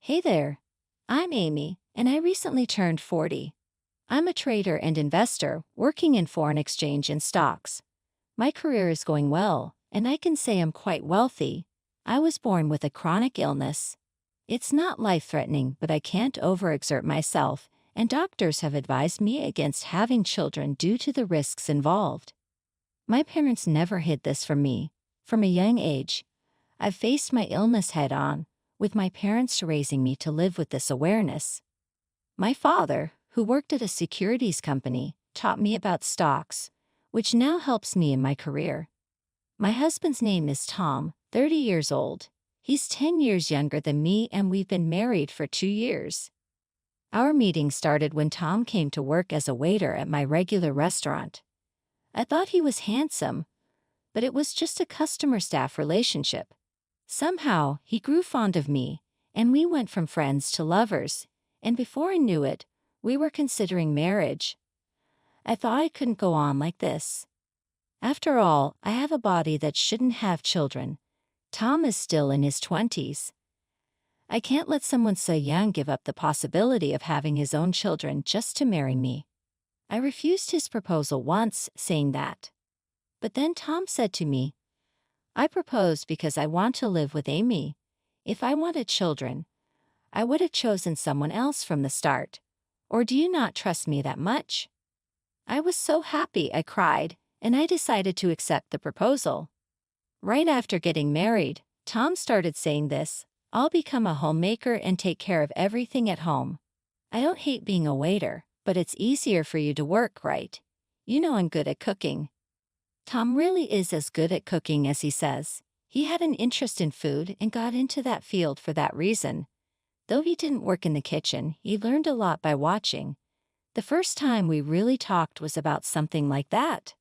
Hey there. I'm Amy, and I recently turned 40. I'm a trader and investor working in foreign exchange and stocks. My career is going well, and I can say I'm quite wealthy. I was born with a chronic illness. It's not life-threatening, but I can't overexert myself, and doctors have advised me against having children due to the risks involved. My parents never hid this from me. From a young age, I've faced my illness head-on, with my parents raising me to live with this awareness. My father, who worked at a securities company, taught me about stocks, which now helps me in my career. My husband's name is Tom, 30 years old. He's 10 years younger than me, and we've been married for 2 years. Our meeting started when Tom came to work as a waiter at my regular restaurant. I thought he was handsome, but it was just a customer-staff relationship. Somehow, he grew fond of me, and we went from friends to lovers, and before I knew it, we were considering marriage. I thought I couldn't go on like this. After all, I have a body that shouldn't have children. Tom is still in his 20s. I can't let someone so young give up the possibility of having his own children just to marry me. I refused his proposal once, saying that. But then Tom said to me, "I proposed because I want to live with Amy. If I wanted children, I would have chosen someone else from the start. Or do you not trust me that much?" I was so happy I cried, and I decided to accept the proposal. Right after getting married, Tom started saying this: "I'll become a homemaker and take care of everything at home. I don't hate being a waiter, but it's easier for you to work, right? You know I'm good at cooking." Tom really is as good at cooking as he says. He had an interest in food and got into that field for that reason. Though he didn't work in the kitchen, he learned a lot by watching. The first time we really talked was about something like that.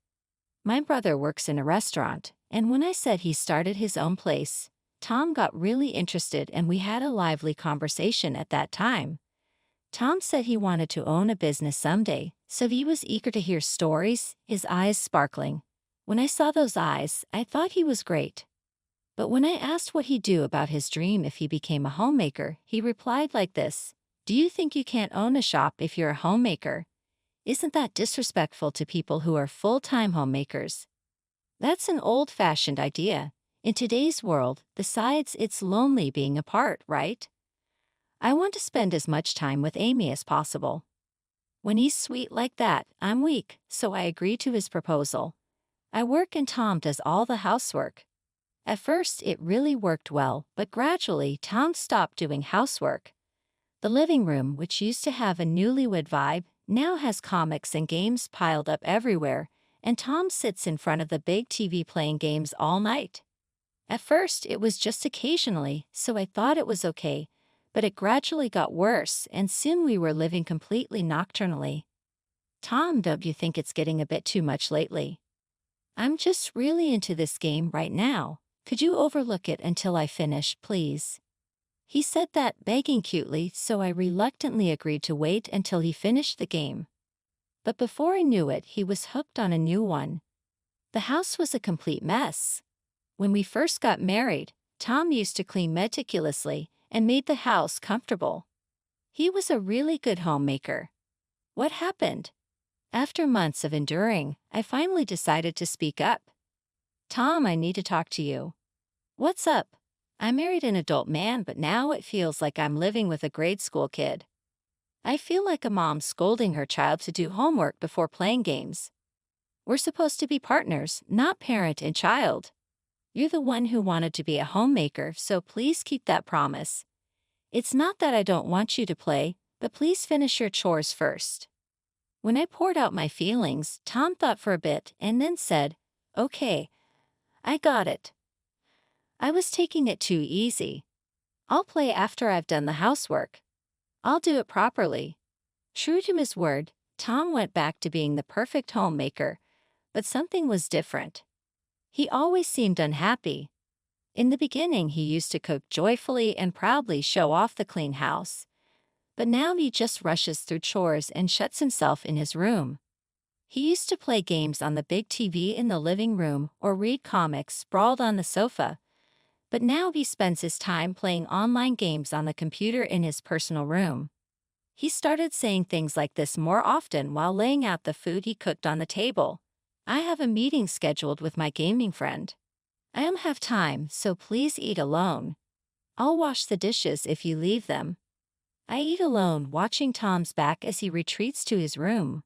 My brother works in a restaurant, and when I said he started his own place, Tom got really interested and we had a lively conversation at that time. Tom said he wanted to own a business someday, so he was eager to hear stories, his eyes sparkling. When I saw those eyes, I thought he was great. But when I asked what he'd do about his dream if he became a homemaker, he replied like this: "Do you think you can't own a shop if you're a homemaker? Isn't that disrespectful to people who are full-time homemakers?" That's an old-fashioned idea. In today's world, besides, it's lonely being apart, right? I want to spend as much time with Amy as possible. When he's sweet like that, I'm weak, so I agree to his proposal. I work and Tom does all the housework. At first, it really worked well, but gradually, Tom stopped doing housework. The living room, which used to have a newlywed vibe, now has comics and games piled up everywhere, and Tom sits in front of the big TV playing games all night. At first, it was just occasionally, so I thought it was okay, but it gradually got worse, and soon we were living completely nocturnally. "Tom, don't you think it's getting a bit too much lately? I'm just really into this game right now. Could you overlook it until I finish, please?" He said that, begging cutely, so I reluctantly agreed to wait until he finished the game. But before I knew it, he was hooked on a new one. The house was a complete mess. When we first got married, Tom used to clean meticulously and made the house comfortable. He was a really good homemaker. What happened? After months of enduring, I finally decided to speak up. "Tom, I need to talk to you." "What's up?" "I married an adult man, but now it feels like I'm living with a grade school kid. I feel like a mom scolding her child to do homework before playing games. We're supposed to be partners, not parent and child. You're the one who wanted to be a homemaker, so please keep that promise. It's not that I don't want you to play, but please finish your chores first." When I poured out my feelings, Tom thought for a bit and then said, "Okay, I got it. I was taking it too easy. I'll play after I've done the housework. I'll do it properly." True to his word, Tom went back to being the perfect homemaker, but something was different. He always seemed unhappy. In the beginning, he used to cook joyfully and proudly show off the clean house. But now he just rushes through chores and shuts himself in his room. He used to play games on the big TV in the living room or read comics sprawled on the sofa. But now he spends his time playing online games on the computer in his personal room. He started saying things like this more often while laying out the food he cooked on the table. I have a meeting scheduled with my gaming friend. I don't have time, so please eat alone. I'll wash the dishes if you leave them. I eat alone, watching Tom's back as he retreats to his room.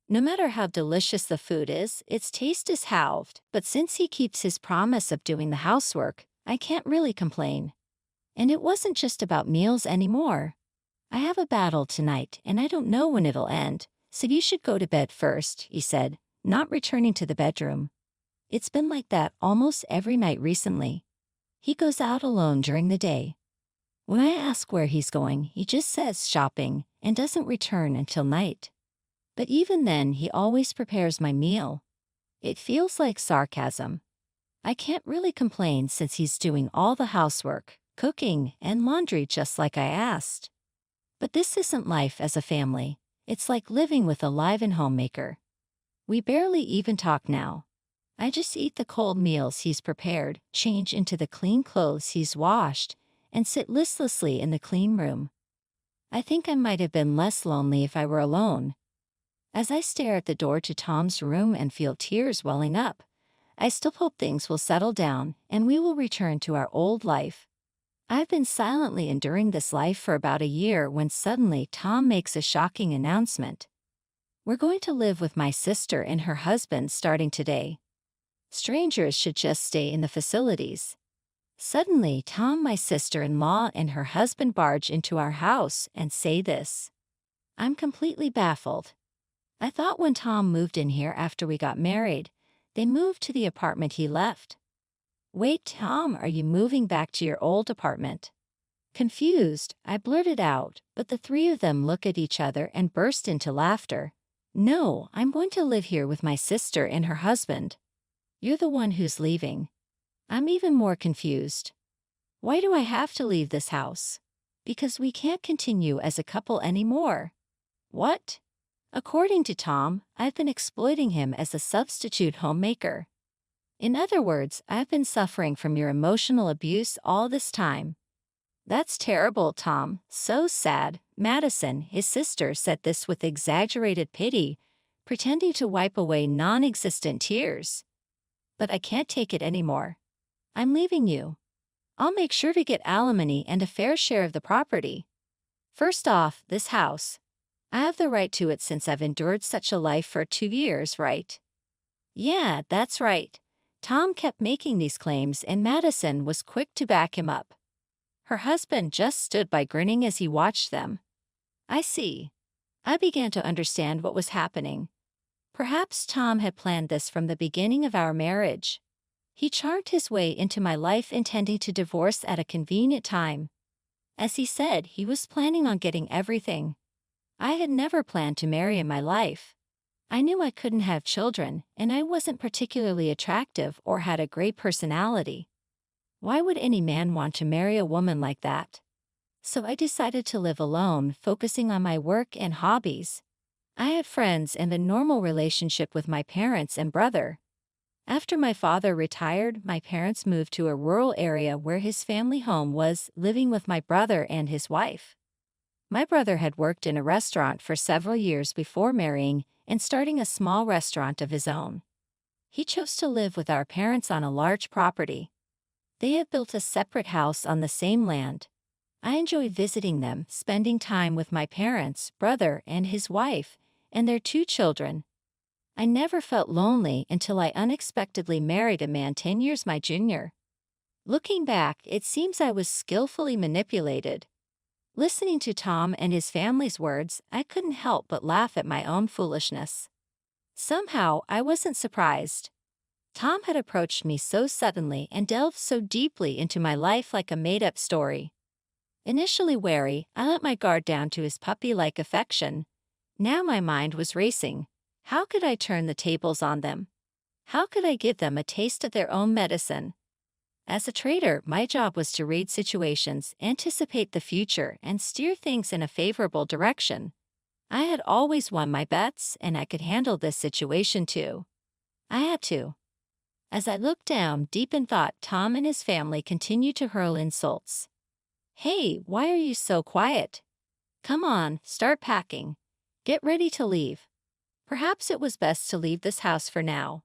No matter how delicious the food is, its taste is halved, but since he keeps his promise of doing the housework, I can't really complain. And it wasn't just about meals anymore. I have a battle tonight, and I don't know when it'll end, so you should go to bed first, he said, not returning to the bedroom. It's been like that almost every night recently. He goes out alone during the day. When I ask where he's going, he just says shopping and doesn't return until night. But even then, he always prepares my meal. It feels like sarcasm. I can't really complain since he's doing all the housework, cooking, and laundry just like I asked. But this isn't life as a family. It's like living with a live-in homemaker. We barely even talk now. I just eat the cold meals he's prepared, change into the clean clothes he's washed, and sit listlessly in the clean room. I think I might have been less lonely if I were alone. As I stare at the door to Tom's room and feel tears welling up, I still hope things will settle down and we will return to our old life. I've been silently enduring this life for about a year when suddenly Tom makes a shocking announcement. We're going to live with my sister and her husband starting today. Strangers should just stay in the facilities. Suddenly, Tom, my sister-in-law, and her husband barge into our house and say this. I'm completely baffled. I thought when Tom moved in here after we got married, they moved to the apartment he left. Wait, Tom, are you moving back to your old apartment? Confused, I blurted out, but the three of them look at each other and burst into laughter. No, I'm going to live here with my sister and her husband. You're the one who's leaving. I'm even more confused. Why do I have to leave this house? Because we can't continue as a couple anymore. What? According to Tom, I've been exploiting him as a substitute homemaker. In other words, I've been suffering from your emotional abuse all this time. That's terrible, Tom. So sad. Madison, his sister, said this with exaggerated pity, pretending to wipe away non-existent tears. But I can't take it anymore. I'm leaving you. I'll make sure to get alimony and a fair share of the property. First off, this house. I have the right to it since I've endured such a life for 2 years, right? Yeah, that's right. Tom kept making these claims and Madison was quick to back him up. Her husband just stood by grinning as he watched them. I see. I began to understand what was happening. Perhaps Tom had planned this from the beginning of our marriage. He charmed his way into my life intending to divorce at a convenient time. As he said, he was planning on getting everything. I had never planned to marry in my life. I knew I couldn't have children, and I wasn't particularly attractive or had a great personality. Why would any man want to marry a woman like that? So I decided to live alone, focusing on my work and hobbies. I had friends and a normal relationship with my parents and brother. After my father retired, my parents moved to a rural area where his family home was, living with my brother and his wife. My brother had worked in a restaurant for several years before marrying and starting a small restaurant of his own. He chose to live with our parents on a large property. They had built a separate house on the same land. I enjoyed visiting them, spending time with my parents, brother, and his wife, and their 2 children. I never felt lonely until I unexpectedly married a man 10 years my junior. Looking back, it seems I was skillfully manipulated. Listening to Tom and his family's words, I couldn't help but laugh at my own foolishness. Somehow, I wasn't surprised. Tom had approached me so suddenly and delved so deeply into my life like a made-up story. Initially wary, I let my guard down to his puppy-like affection. Now my mind was racing. How could I turn the tables on them? How could I give them a taste of their own medicine? As a trader, my job was to read situations, anticipate the future, and steer things in a favorable direction. I had always won my bets, and I could handle this situation too. I had to. As I looked down, deep in thought, Tom and his family continued to hurl insults. Hey, why are you so quiet? Come on, start packing. Get ready to leave. Perhaps it was best to leave this house for now.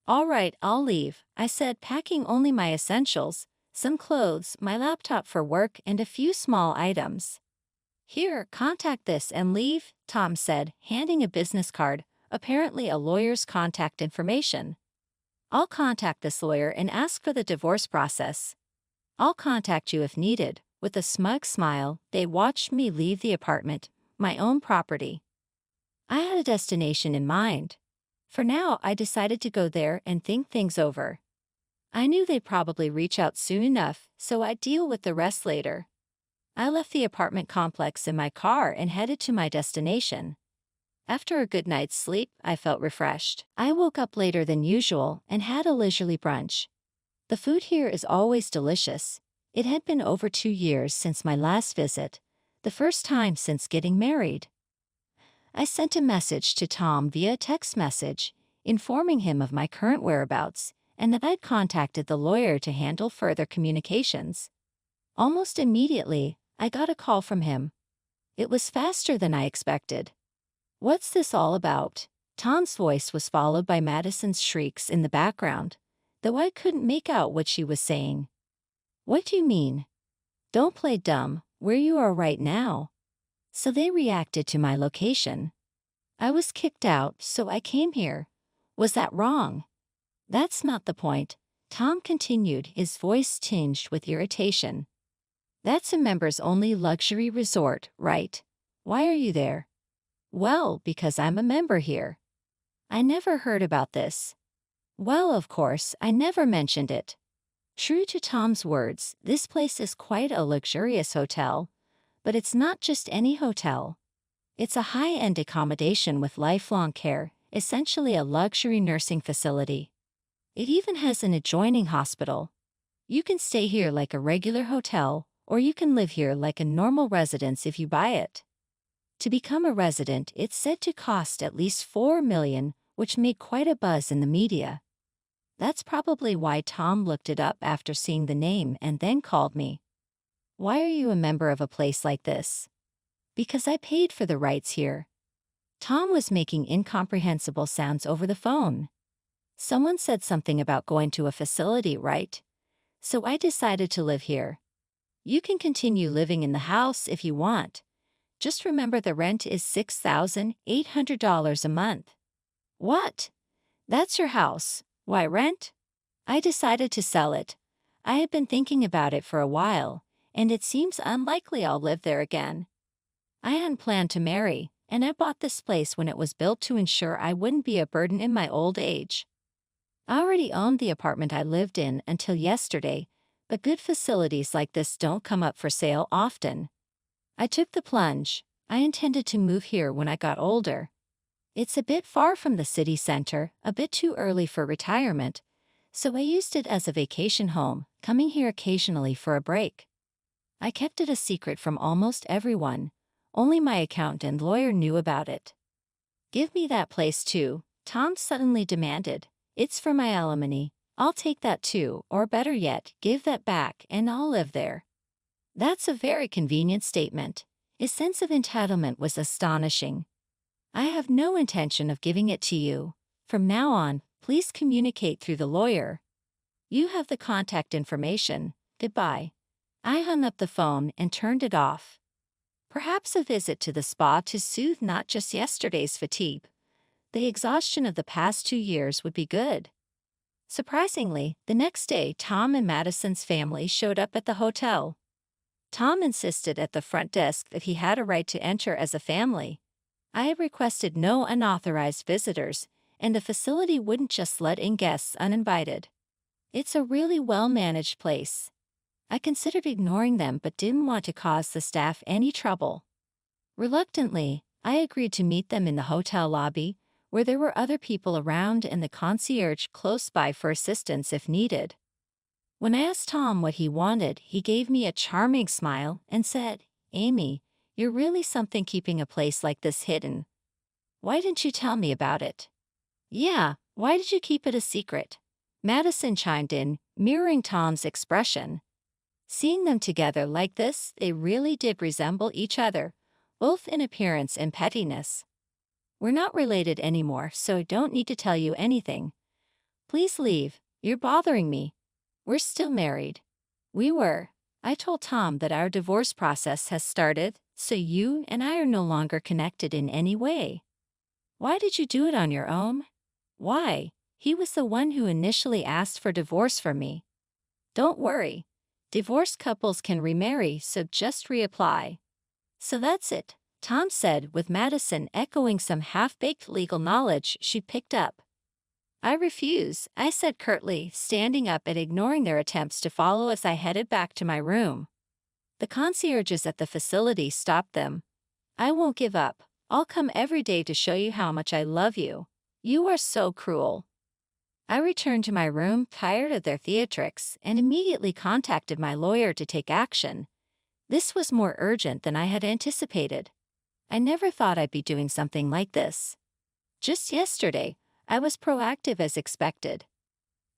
All right, I'll leave, I said, packing only my essentials, some clothes, my laptop for work, and a few small items. Here, contact this and leave, Tom said, handing a business card, apparently a lawyer's contact information. I'll contact this lawyer and ask for the divorce process. I'll contact you if needed. With a smug smile, they watched me leave the apartment, my own property. I had a destination in mind. For now, I decided to go there and think things over. I knew they'd probably reach out soon enough, so I'd deal with the rest later. I left the apartment complex in my car and headed to my destination. After a good night's sleep, I felt refreshed. I woke up later than usual and had a leisurely brunch. The food here is always delicious. It had been over 2 years since my last visit, the first time since getting married. I sent a message to Tom via text message, informing him of my current whereabouts and that I'd contacted the lawyer to handle further communications. Almost immediately, I got a call from him. It was faster than I expected. What's this all about? Tom's voice was followed by Madison's shrieks in the background, though I couldn't make out what she was saying. What do you mean? Don't play dumb, where you are right now. So they reacted to my location. I was kicked out, so I came here. Was that wrong? That's not the point, Tom continued, his voice tinged with irritation. That's a members-only luxury resort, right? Why are you there? Well, because I'm a member here. I never heard about this. Well, of course, I never mentioned it. True to Tom's words, this place is quite a luxurious hotel, but it's not just any hotel. It's a high-end accommodation with lifelong care, essentially a luxury nursing facility. It even has an adjoining hospital. You can stay here like a regular hotel, or you can live here like a normal residence if you buy it. To become a resident, it's said to cost at least $4 million, which made quite a buzz in the media. That's probably why Tom looked it up after seeing the name and then called me. Why are you a member of a place like this? Because I paid for the rights here. Tom was making incomprehensible sounds over the phone. Someone said something about going to a facility, right? So I decided to live here. You can continue living in the house if you want. Just remember the rent is $6,800 a month. What? That's your house. Why rent? I decided to sell it. I had been thinking about it for a while, and it seems unlikely I'll live there again. I hadn't planned to marry, and I bought this place when it was built to ensure I wouldn't be a burden in my old age. I already owned the apartment I lived in until yesterday, but good facilities like this don't come up for sale often. I took the plunge. I intended to move here when I got older. It's a bit far from the city center, a bit too early for retirement, so I used it as a vacation home, coming here occasionally for a break. I kept it a secret from almost everyone. Only my accountant and lawyer knew about it. Give me that place too, Tom suddenly demanded. It's for my alimony. I'll take that too, or better yet, give that back and I'll live there. That's a very convenient statement. His sense of entitlement was astonishing. I have no intention of giving it to you. From now on, please communicate through the lawyer. You have the contact information. Goodbye. I hung up the phone and turned it off. Perhaps a visit to the spa to soothe not just yesterday's fatigue. The exhaustion of the past 2 years would be good. Surprisingly, the next day Tom and Madison's family showed up at the hotel. Tom insisted at the front desk that he had a right to enter as a family. I had requested no unauthorized visitors, and the facility wouldn't just let in guests uninvited. It's a really well-managed place. I considered ignoring them but didn't want to cause the staff any trouble. Reluctantly, I agreed to meet them in the hotel lobby, where there were other people around and the concierge close by for assistance if needed. When I asked Tom what he wanted, he gave me a charming smile and said, "Amy, you're really something keeping a place like this hidden. Why didn't you tell me about it?" "Yeah, why did you keep it a secret?" Madison chimed in, mirroring Tom's expression. Seeing them together like this, they really did resemble each other, both in appearance and pettiness. We're not related anymore, so I don't need to tell you anything. Please leave, you're bothering me. We're still married. We were. I told Tom that our divorce process has started, so you and I are no longer connected in any way. Why did you do it on your own? Why? He was the one who initially asked for divorce from me. Don't worry. Divorced couples can remarry, so just reapply. So that's it, Tom said, with Madison echoing some half-baked legal knowledge she picked up. I refuse, I said curtly, standing up and ignoring their attempts to follow as I headed back to my room. The concierges at the facility stopped them. I won't give up. I'll come every day to show you how much I love you. You are so cruel. I returned to my room, tired of their theatrics, and immediately contacted my lawyer to take action. This was more urgent than I had anticipated. I never thought I'd be doing something like this. Just yesterday, I was proactive as expected.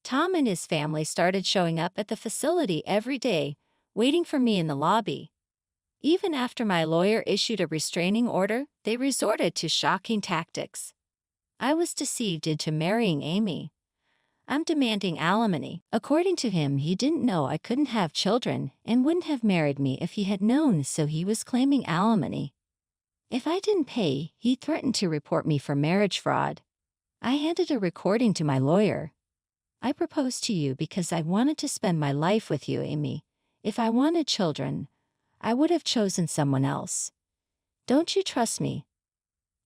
Tom and his family started showing up at the facility every day, waiting for me in the lobby. Even after my lawyer issued a restraining order, they resorted to shocking tactics. I was deceived into marrying Amy. I'm demanding alimony. According to him, he didn't know I couldn't have children and wouldn't have married me if he had known, so he was claiming alimony. If I didn't pay, he threatened to report me for marriage fraud. I handed a recording to my lawyer. I proposed to you because I wanted to spend my life with you, Amy. If I wanted children, I would have chosen someone else. Don't you trust me?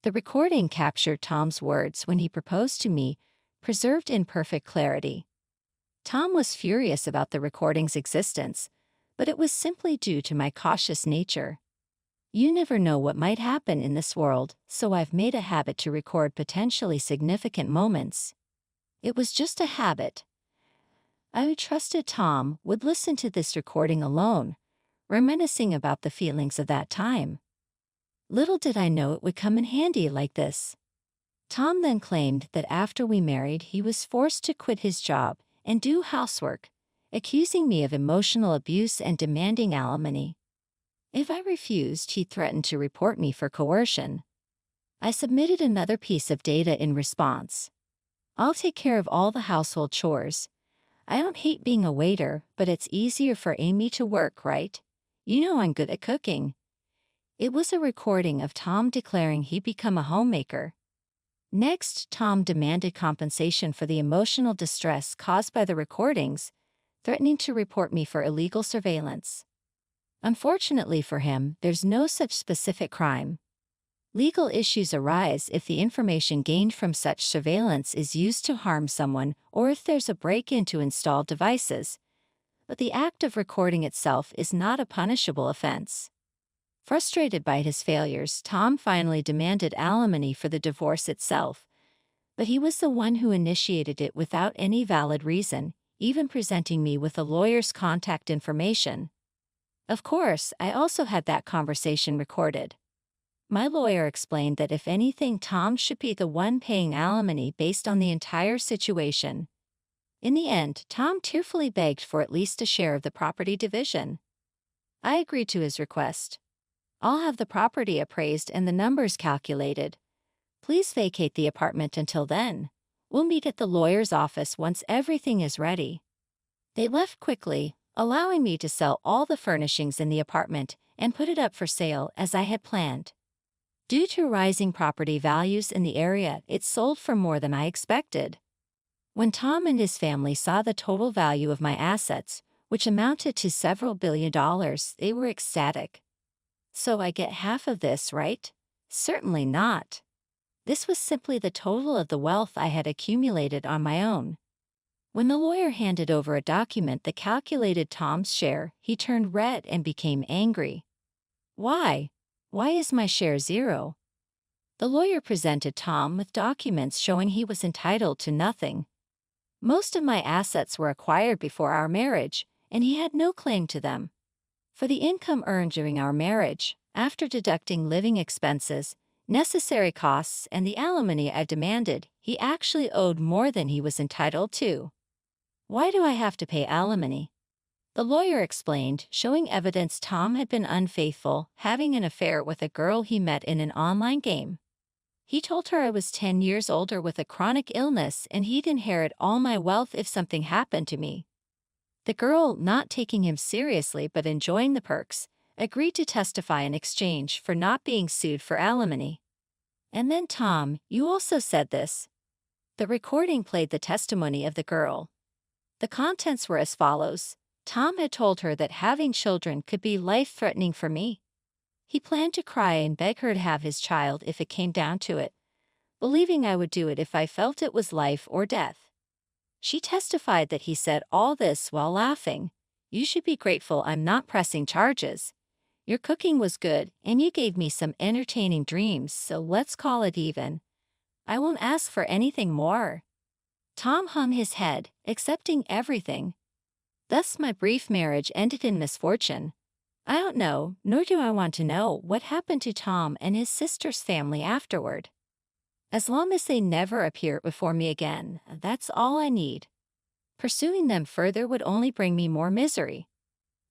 The recording captured Tom's words when he proposed to me, preserved in perfect clarity. Tom was furious about the recording's existence, but it was simply due to my cautious nature. You never know what might happen in this world, so I've made a habit to record potentially significant moments. It was just a habit. I trusted Tom would listen to this recording alone, reminiscing about the feelings of that time. Little did I know it would come in handy like this. Tom then claimed that after we married, he was forced to quit his job and do housework, accusing me of emotional abuse and demanding alimony. If I refused, he threatened to report me for coercion. I submitted another piece of data in response. I'll take care of all the household chores. I don't hate being a waiter, but it's easier for Amy to work, right? You know I'm good at cooking. It was a recording of Tom declaring he'd become a homemaker. Next, Tom demanded compensation for the emotional distress caused by the recordings, threatening to report me for illegal surveillance. Unfortunately for him, there's no such specific crime. Legal issues arise if the information gained from such surveillance is used to harm someone or if there's a break-in to install devices, but the act of recording itself is not a punishable offense. Frustrated by his failures, Tom finally demanded alimony for the divorce itself, but he was the one who initiated it without any valid reason, even presenting me with a lawyer's contact information. Of course, I also had that conversation recorded. My lawyer explained that if anything, Tom should be the one paying alimony based on the entire situation. In the end, Tom tearfully begged for at least a share of the property division. I agreed to his request. I'll have the property appraised and the numbers calculated. Please vacate the apartment until then. We'll meet at the lawyer's office once everything is ready. They left quickly, allowing me to sell all the furnishings in the apartment and put it up for sale as I had planned. Due to rising property values in the area, it sold for more than I expected. When Tom and his family saw the total value of my assets, which amounted to several $billion, they were ecstatic. So I get half of this, right? Certainly not. This was simply the total of the wealth I had accumulated on my own. When the lawyer handed over a document that calculated Tom's share, he turned red and became angry. Why? Why is my share zero? The lawyer presented Tom with documents showing he was entitled to nothing. Most of my assets were acquired before our marriage, and he had no claim to them. For the income earned during our marriage, after deducting living expenses, necessary costs, and the alimony I demanded, he actually owed more than he was entitled to. Why do I have to pay alimony? The lawyer explained, showing evidence Tom had been unfaithful, having an affair with a girl he met in an online game. He told her I was 10 years older with a chronic illness and he'd inherit all my wealth if something happened to me. The girl, not taking him seriously but enjoying the perks, agreed to testify in exchange for not being sued for alimony. And then Tom, you also said this. The recording played the testimony of the girl. The contents were as follows. Tom had told her that having children could be life-threatening for me. He planned to cry and beg her to have his child if it came down to it, believing I would do it if I felt it was life or death. She testified that he said all this while laughing. You should be grateful I'm not pressing charges. Your cooking was good and you gave me some entertaining dreams, so let's call it even. I won't ask for anything more. Tom hung his head, accepting everything. Thus my brief marriage ended in misfortune. I don't know, nor do I want to know, what happened to Tom and his sister's family afterward. As long as they never appear before me again, that's all I need. Pursuing them further would only bring me more misery.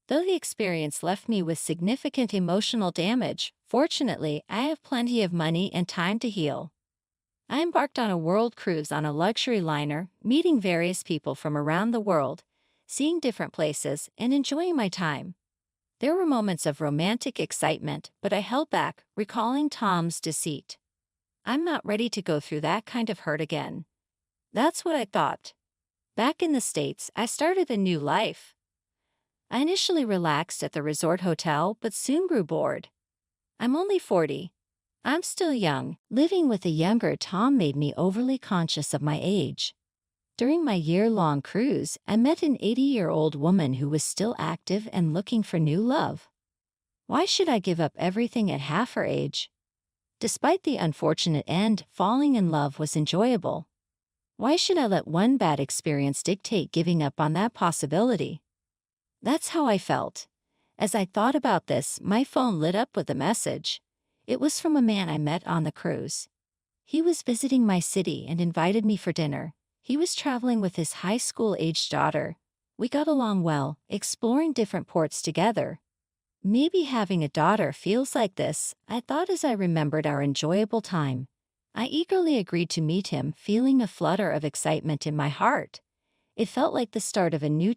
Though the experience left me with significant emotional damage, fortunately, I have plenty of money and time to heal. I embarked on a world cruise on a luxury liner, meeting various people from around the world, seeing different places, and enjoying my time. There were moments of romantic excitement, but I held back, recalling Tom's deceit. I'm not ready to go through that kind of hurt again. That's what I thought. Back in the States, I started a new life. I initially relaxed at the resort hotel, but soon grew bored. I'm only 40. I'm still young. Living with a younger Tom made me overly conscious of my age. During my year-long cruise, I met an 80-year-old woman who was still active and looking for new love. Why should I give up everything at half her age? Despite the unfortunate end, falling in love was enjoyable. Why should I let one bad experience dictate giving up on that possibility? That's how I felt. As I thought about this, my phone lit up with a message. It was from a man I met on the cruise. He was visiting my city and invited me for dinner. He was traveling with his high school-aged daughter. We got along well, exploring different ports together. Maybe having a daughter feels like this, I thought as I remembered our enjoyable time. I eagerly agreed to meet him, feeling a flutter of excitement in my heart. It felt like the start of a new